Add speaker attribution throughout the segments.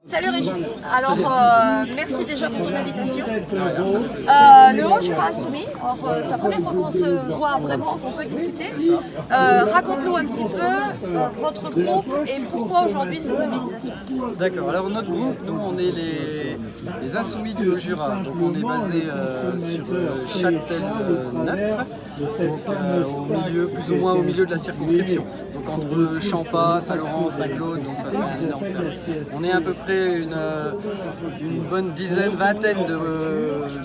Speaker 1: Salut Régis, alors merci déjà pour ton invitation. Le Haut Jura Insoumis, c'est la première fois qu'on se voit vraiment, qu'on peut discuter. Raconte-nous un petit peu votre groupe et pourquoi aujourd'hui cette mobilisation.
Speaker 2: D'accord, alors notre groupe, nous on est les Insoumis du Haut Jura, donc on est basé sur Châtel-Neuf, donc plus ou moins au milieu de la circonscription. Donc entre Champas, Saint-Laurent, Saint-Claude, donc ça fait un énorme cercle. On est à peu près une bonne dizaine, vingtaine de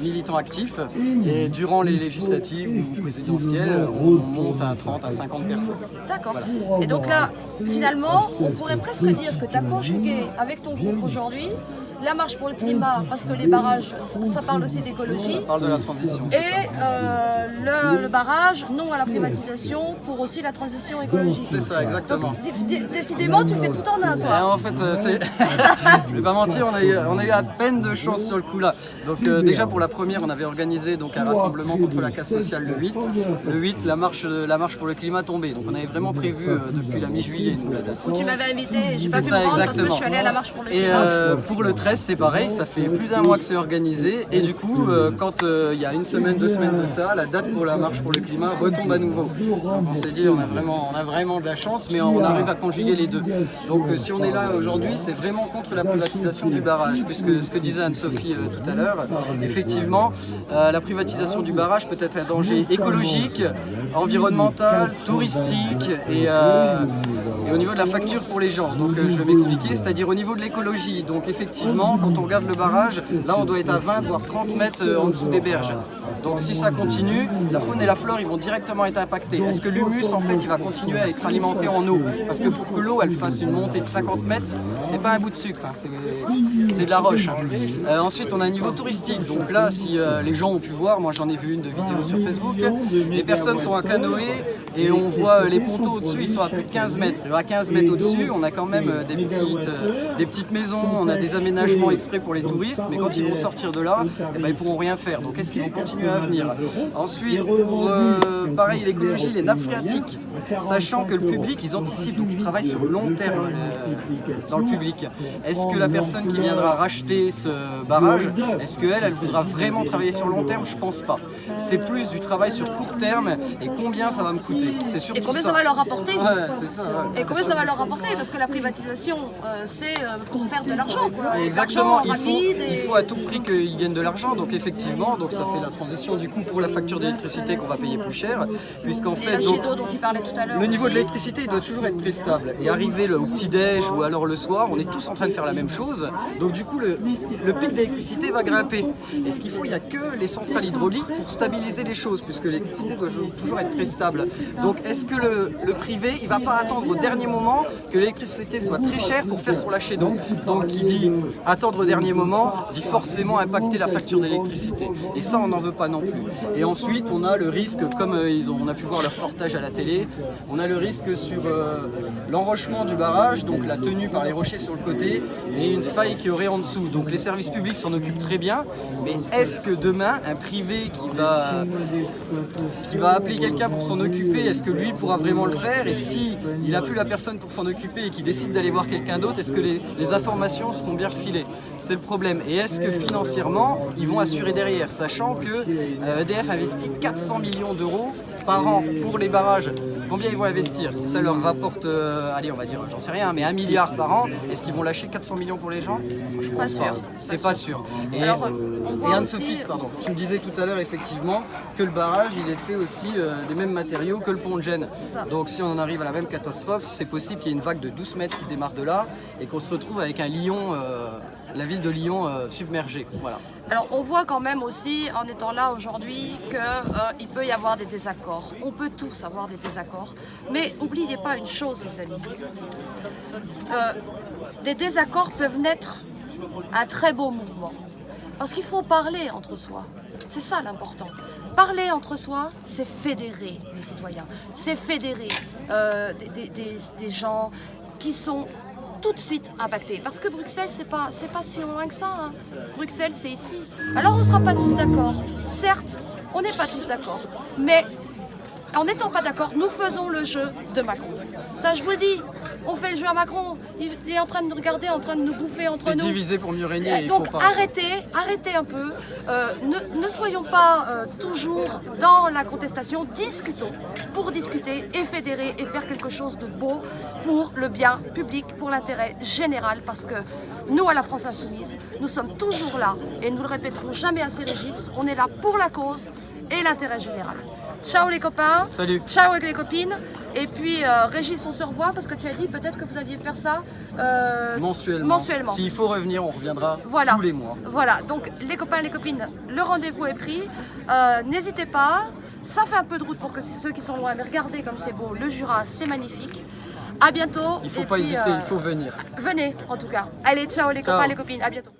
Speaker 2: militants actifs. Et durant les législatives ou présidentielles, on monte à 30 à 50 personnes.
Speaker 1: D'accord. Et donc là, finalement, on pourrait presque dire que tu as conjugué avec ton groupe aujourd'hui la marche pour le climat, parce que les barrages, ça parle aussi d'écologie.
Speaker 2: Ça parle de la transition.
Speaker 1: Et le barrage, non à la privatisation, pour aussi la transition écologique.
Speaker 2: C'est ça, exactement.
Speaker 1: Donc, décidément, tu fais tout en un, toi.
Speaker 2: Et en fait, je vais pas mentir, on a eu à peine de chance sur le coup là. Donc déjà pour la première, on avait organisé donc, un rassemblement contre la casse sociale le 8. Le 8, la marche pour le climat tombée. Donc on avait vraiment prévu depuis la mi-juillet, nous, la date.
Speaker 1: Où tu m'avais invité et j'ai pas pu me rendre parce que je suis allée à la marche pour le climat.
Speaker 2: Et pour le 13, c'est pareil, ça fait plus d'un mois que c'est organisé. Et du coup, quand il y a une semaine, 2 semaines de ça, la date pour la marche pour le climat retombe à nouveau. Donc on s'est dit, on a vraiment de la chance, mais on arrive à conjuguer les deux. Donc si on est là aujourd'hui, c'est vraiment contre la privatisation du barrage, puisque ce que disait Anne-Sophie tout à l'heure, effectivement, la privatisation du barrage peut être un danger écologique, environnemental, touristique et au niveau de la facture pour les gens. Donc je vais m'expliquer, c'est-à-dire au niveau de l'écologie. Donc effectivement, quand on regarde le barrage, là on doit être à 20 voire 30 mètres en dessous des berges. Donc si ça continue, la faune et la flore ils vont directement être impactés. Est-ce que l'humus en fait il va continuer à être alimenté en eau? Parce que pour que l'eau elle fasse une montée de 50 mètres, c'est pas un bout de sucre, hein, c'est de la roche. Hein. Ensuite on a un niveau touristique. Donc là si les gens ont pu voir, moi j'en ai vu une de vidéo sur Facebook, les personnes sont à canoë et on voit les ponteaux au-dessus, ils sont à plus de 15 mètres. Et à 15 mètres au-dessus, on a quand même des petites maisons, on a des aménagements exprès pour les touristes, mais quand ils vont sortir de là, eh ben, ils pourront rien faire. Donc est-ce qu'ils vont continuer à venir? Ensuite, pour pareil, l'écologie, les nappes phréatiques, sachant que le public, ils anticipent, donc ils travaillent sur le long terme dans le public. Est-ce que la personne qui viendra racheter ce barrage, est-ce qu'elle voudra vraiment travailler sur le long terme? Je pense pas. C'est plus du travail sur court terme et combien ça va me coûter. C'est surtout
Speaker 1: et combien ça va leur rapporter?
Speaker 2: Ouais, c'est ça. Ouais.
Speaker 1: Et combien ça va leur rapporter? Parce que la privatisation, c'est pour faire de l'argent, quoi.
Speaker 2: Exactement, il faut à tout prix qu'ils gagnent de l'argent, donc effectivement, donc ça fait la transition du coup pour la facture d'électricité qu'on va payer plus cher, puisqu'en fait,
Speaker 1: donc, dont tu parlais tout à l'heure.
Speaker 2: Le niveau de l'électricité il doit toujours être très stable, et arriver au petit-déj ou alors le soir, on est tous en train de faire la même chose, donc du coup le pic d'électricité va grimper. Et ce qu'il faut, il n'y a que les centrales hydrauliques pour stabiliser les choses, puisque l'électricité doit toujours être très stable. Donc est-ce que le privé, il ne va pas attendre au dernier moment que l'électricité soit très chère pour faire son lâcher d'eau? Donc il dit attendre au dernier moment, dit forcément impacter la facture d'électricité. Et ça, on n'en veut pas non plus. Et ensuite, on a le risque, comme on a pu voir leur reportage à la télé, on a le risque sur l'enrochement du barrage, donc la tenue par les rochers sur le côté, et une faille qui aurait en dessous. Donc les services publics s'en occupent très bien, mais est-ce que demain, un privé qui va appeler quelqu'un pour s'en occuper, est-ce que lui pourra vraiment le faire? Et si il n'a plus la personne pour s'en occuper et qu'il décide d'aller voir quelqu'un d'autre, est-ce que les informations seront bien refilées? C'est le problème. Et est-ce que financièrement, ils vont assurer derrière, sachant que EDF investit 400 millions d'euros par an pour les barrages? Combien ils vont investir? Si ça leur rapporte, allez, on va dire, j'en sais rien, mais 1 milliard par an, est-ce qu'ils vont lâcher 400 millions pour les gens? Je pense
Speaker 1: pas sûr.
Speaker 2: C'est pas sûr. Et,
Speaker 1: alors,
Speaker 2: et Anne-Sophie, pardon, tu me disais tout à l'heure effectivement que le barrage, il est fait aussi des mêmes matériaux que le pont de Gênes. Donc si on en arrive à la même catastrophe, c'est possible qu'il y ait une vague de 12 mètres qui démarre de là et qu'on se retrouve avec un Lyon, la ville de Lyon submergée. Voilà.
Speaker 1: Alors on voit quand même aussi, en étant là aujourd'hui, qu'il peut y avoir des désaccords. On peut tous avoir des désaccords. Mais n'oubliez pas une chose, les amis. Des désaccords peuvent naître un très beau mouvement. Parce qu'il faut parler entre soi. C'est ça l'important. Parler entre soi, c'est fédérer les citoyens. C'est fédérer des gens qui sont tout de suite impactés. Parce que Bruxelles, c'est pas si loin que ça. Hein. Bruxelles, c'est ici. Alors on ne sera pas tous d'accord. Certes, on n'est pas tous d'accord. Mais en n'étant pas d'accord, nous faisons le jeu de Macron. Ça, je vous le dis. On fait le jeu à Macron. Il est en train de nous regarder, en train de nous bouffer entre
Speaker 2: C'est
Speaker 1: nous.
Speaker 2: diviser pour mieux régner. Il
Speaker 1: Donc
Speaker 2: faut pas.
Speaker 1: arrêtez un peu. Ne soyons pas toujours dans la contestation. Discutons pour discuter et fédérer et faire quelque chose de beau pour le bien public, pour l'intérêt général. Parce que nous, à la France Insoumise, nous sommes toujours là et nous le répéterons jamais assez, Régis. On est là pour la cause et l'intérêt général. Ciao les copains.
Speaker 2: Salut.
Speaker 1: Ciao les copines. Et puis Régis, on se revoit parce que tu as dit peut-être que vous alliez faire ça mensuellement.
Speaker 2: S'il faut revenir, on reviendra tous les mois.
Speaker 1: Voilà, donc les copains, les copines, le rendez-vous est pris. N'hésitez pas. Ça fait un peu de route pour que ceux qui sont loin, mais regardez comme c'est beau. Le Jura, c'est magnifique. À bientôt.
Speaker 2: Il ne faut pas hésiter, il faut venir.
Speaker 1: Venez en tout cas. Allez, ciao les copains, les copines. À bientôt.